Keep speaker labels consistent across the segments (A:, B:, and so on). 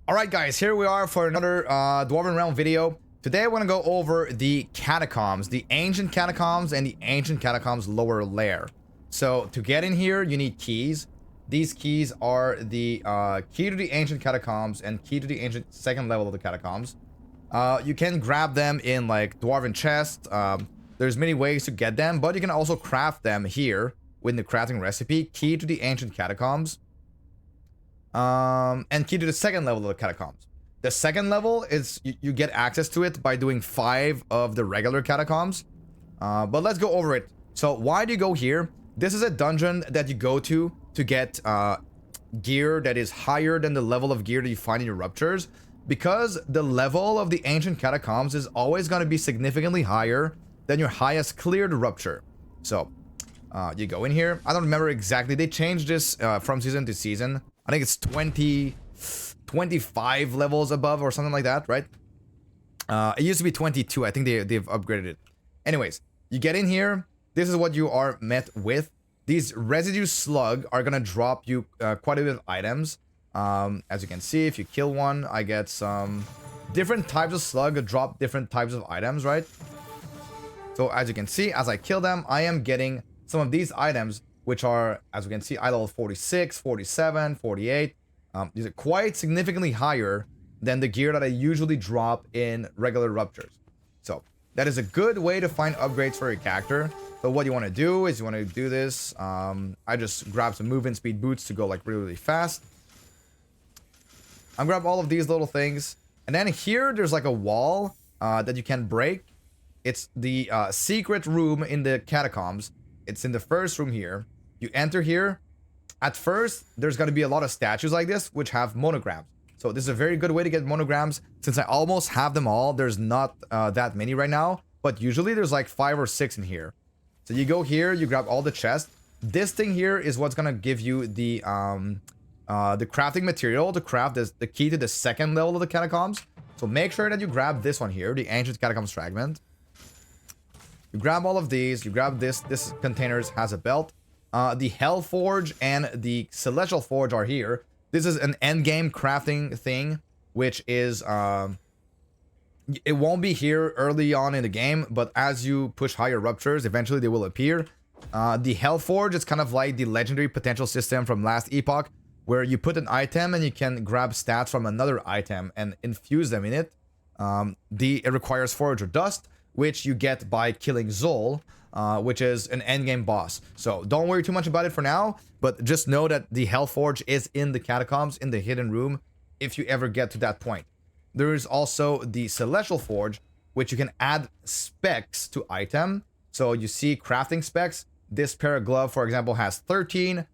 A: Alright guys, here we are for another Dwarven Realm video. Today we're gonna go over the Catacombs, the ancient Catacombs and the ancient Catacombs lower layer. So to get in here, you need keys. These keys are the key to the ancient Catacombs and key to the ancient second level of the Catacombs. You can grab them in like Dwarven chests. There's many ways to get them, but you can also craft them here with the crafting recipe, key to the ancient Catacombs. And key to the second level of the Catacombs. The second level is you get access to it by doing 5 of the regular Catacombs. But let's go over it. So why do you go here? This is a dungeon that you go to get gear that is higher than the level of gear that you find in your ruptures, because the level of the ancient Catacombs is always going to be significantly higher than your highest cleared rupture. So you go in here. I don't remember exactly. They changed this from season to season. I think it's 25 levels above or something like that, right? It used to be 22. I think they've upgraded it. Anyways, you get in here. This is what you are met with. These residue slug are going to drop you quite a bit of items. As you can see, if you kill one, I get some different types of slug that drop different types of items, right? So as you can see, as I kill them, I am getting some of these items, which are, as we can see, iLvl 46, 47, 48. These are quite significantly higher than the gear that I usually drop in regular ruptures. So that is a good way to find upgrades for your character. So what you want to do is you want to do this. I just grab some movement speed boots to go like really, really fast. I grab all of these little things. And then here, there's like a wall that you can break. It's the secret room in the Catacombs. It's in the first room here. You enter here. At first, there's going to be a lot of statues like this, which have monograms. So this is a very good way to get monograms. Since I almost have them all, there's not that many right now. But usually there's like 5 or 6 in here. So you go here, you grab all the chests. This thing here is what's going to give you the crafting material to craft the key to the second level of the Catacombs. So make sure that you grab this one here, the Ancient Catacombs Fragment. You grab all of these. You grab this. This container has a belt. The Hell Forge and the Celestial Forge are here. This is an endgame crafting thing, which is it won't be here early on in the game, but as you push higher ruptures, eventually they will appear. The Hell Forge is kind of like the legendary potential system from last epoch, where you put an item and you can grab stats from another item and infuse them in it. It requires Forager Dust, which you get by killing Zol, which is an endgame boss. So don't worry too much about it for now, but just know that the Hellforge is in the Catacombs, in the hidden room, if you ever get to that point. There is also the Celestial Forge, which you can add specs to item. So you see crafting specs. This pair of glove, for example, has 13.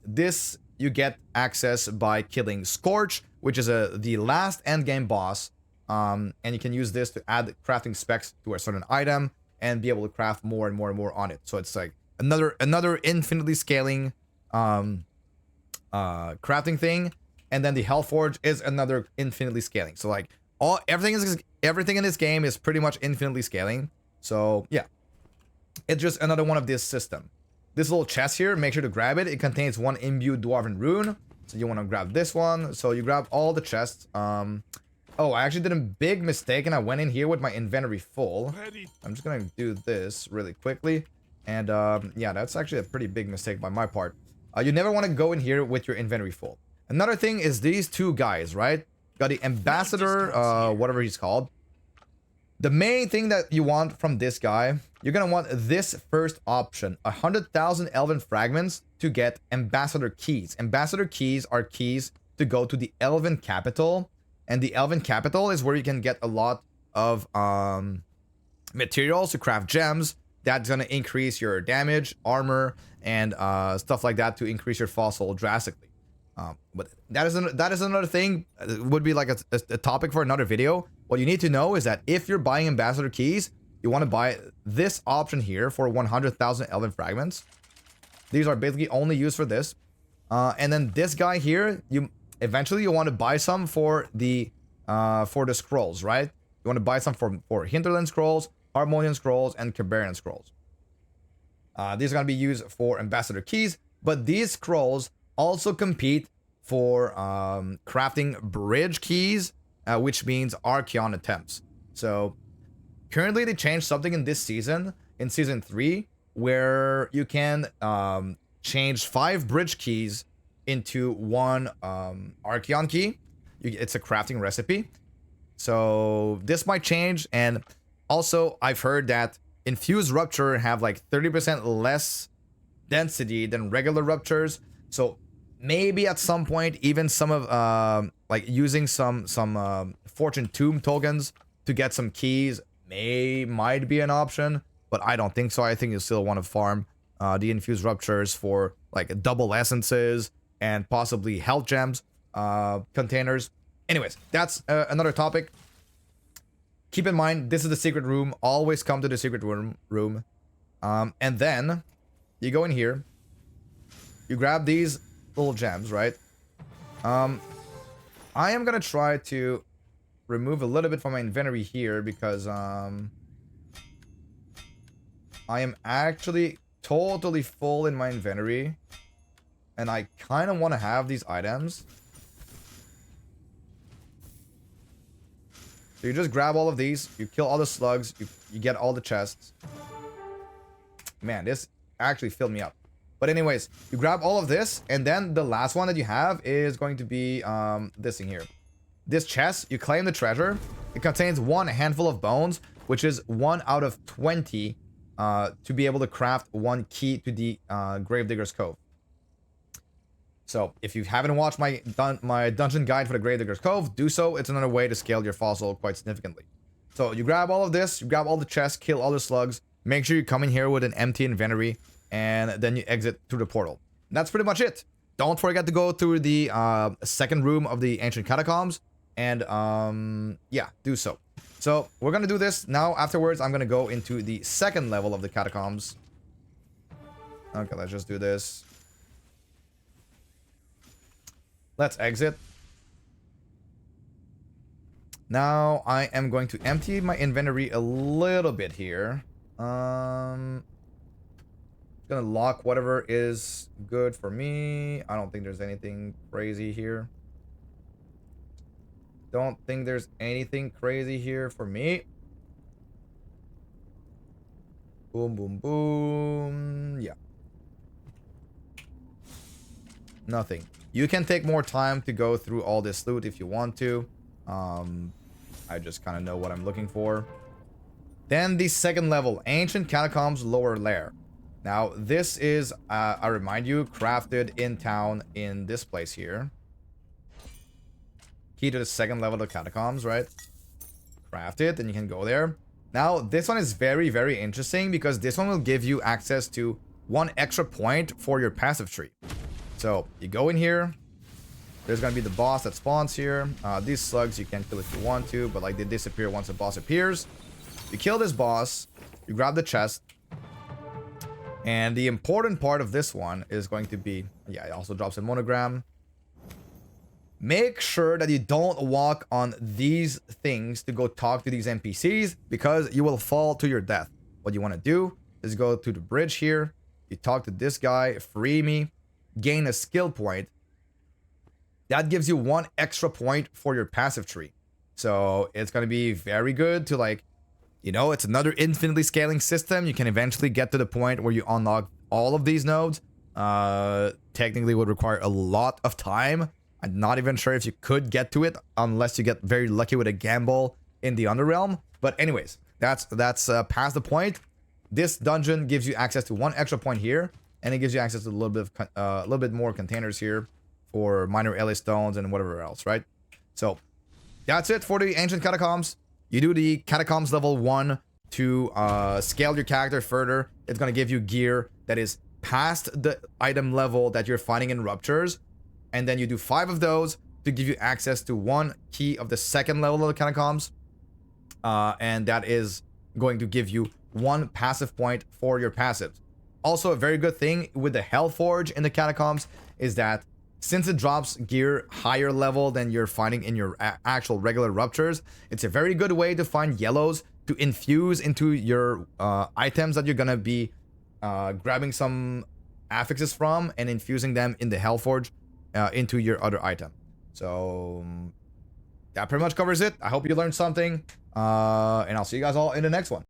A: This you get access by killing Scorch, which is the last endgame boss. And you can use this to add crafting specs to a certain item and be able to craft more and more and more on it. So it's like another infinitely scaling crafting thing. And then the Hellforge is another infinitely scaling. So like everything in this game is pretty much infinitely scaling. So yeah, it's just another one of this system. This little chest here, make sure to grab it. It contains 1 imbued Dwarven rune. So you want to grab this one. So you grab all the chests. Oh, I actually did a big mistake and I went in here with my inventory full. I'm just gonna do this really quickly. And yeah, that's actually a pretty big mistake by my part. You never want to go in here with your inventory full. Another thing is these 2 guys, right? Got the ambassador, whatever he's called. The main thing that you want from this guy, you're gonna want this first option, 100,000 elven fragments to get ambassador keys. Ambassador keys are keys to go to the elven capital. And the Elven Capital is where you can get a lot of materials to craft gems. That's going to increase your damage, armor, and stuff like that to increase your fossil drastically. But that is another thing. It would be like a topic for another video. What you need to know is that if you're buying Ambassador Keys, you want to buy this option here for 100,000 Elven Fragments. These are basically only used for this. And then this guy here, eventually you want to buy some for the scrolls, right? You want to buy some for Hinterland scrolls, Harmonian scrolls, and Cabarian scrolls. These are going to be used for ambassador keys, but these scrolls also compete for crafting bridge keys, which means Archeon attempts. So currently they changed something in this season, in season 3, where you can change 5 bridge keys into 1 Archeon key. It's a crafting recipe. So this might change. And also I've heard that infused rupture have like 30% less density than regular ruptures. So maybe at some point even some of like using some fortune tomb tokens to get some keys might be an option, but I don't think so. I think you still want to farm the infused ruptures for like double essences and possibly health gems containers. Anyways, that's another topic. Keep in mind, this is the secret room. Always come to the secret room. And then you go in here. You grab these little gems, right? I am going to try to remove a little bit from my inventory here because I am actually totally full in my inventory. And I kind of want to have these items. So you just grab all of these, you kill all the slugs, you get all the chests. Man, this actually filled me up. But anyways, you grab all of this, and then the last one that you have is going to be this thing here. This chest, you claim the treasure. It contains 1 handful of bones, which is 1 out of 20 to be able to craft 1 key to the Gravedigger's Cove. So if you haven't watched my dungeon guide for the Gravedigger's Cove, do so. It's another way to scale your fossil quite significantly. So you grab all of this, you grab all the chests, kill all the slugs. Make sure you come in here with an empty inventory, and then you exit through the portal. And that's pretty much it. Don't forget to go through the second room of the ancient catacombs, and yeah, do so. So we're gonna do this now. Afterwards, I'm gonna go into the second level of the catacombs. Okay, let's just do this. Let's exit. Now I am going to empty my inventory a little bit here. Gonna lock whatever is good for me. I don't think there's anything crazy here. Don't think there's anything crazy here for me. Boom, boom, boom. Yeah. Nothing. You can take more time to go through all this loot if you want to. I just kind of know what I'm looking for. Then the second level, Ancient Catacombs Lower Lair. Now, this is, I remind you, crafted in town in this place here. Key to the second level of the catacombs, right? Craft it, and you can go there. Now, this one is very, very interesting because this one will give you access to 1 extra point for your passive tree. So, you go in here. There's going to be the boss that spawns here. These slugs you can kill if you want to, but like they disappear once the boss appears. You kill this boss. You grab the chest. And the important part of this one is going to be... Yeah, it also drops a monogram. Make sure that you don't walk on these things to go talk to these NPCs because you will fall to your death. What you want to do is go to the bridge here. You talk to this guy, free me, gain a skill point. That gives you 1 extra point for your passive tree. So it's going to be very good to like, you know, it's another infinitely scaling system. You can eventually get to the point where you unlock all of these nodes. Technically would require a lot of time. I'm not even sure if you could get to it unless you get very lucky with a gamble in the Underrealm. But anyways, that's past the point. This dungeon gives you access to 1 extra point here, and it gives you access to a little bit more containers here for minor LA stones and whatever else, right? So that's it for the Ancient Catacombs. You do the Catacombs level 1 to scale your character further. It's gonna give you gear that is past the item level that you're finding in Ruptures. And then you do 5 of those to give you access to 1 key of the second level of the Catacombs. And that is going to give you 1 passive point for your passives. Also, a very good thing with the Hellforge in the Catacombs is that since it drops gear higher level than you're finding in your actual regular Ruptures, it's a very good way to find yellows to infuse into your items that you're going to be grabbing some affixes from and infusing them in the Hellforge. into your other item. So that pretty much covers it. I hope you learned something, and I'll see you guys all in the next one.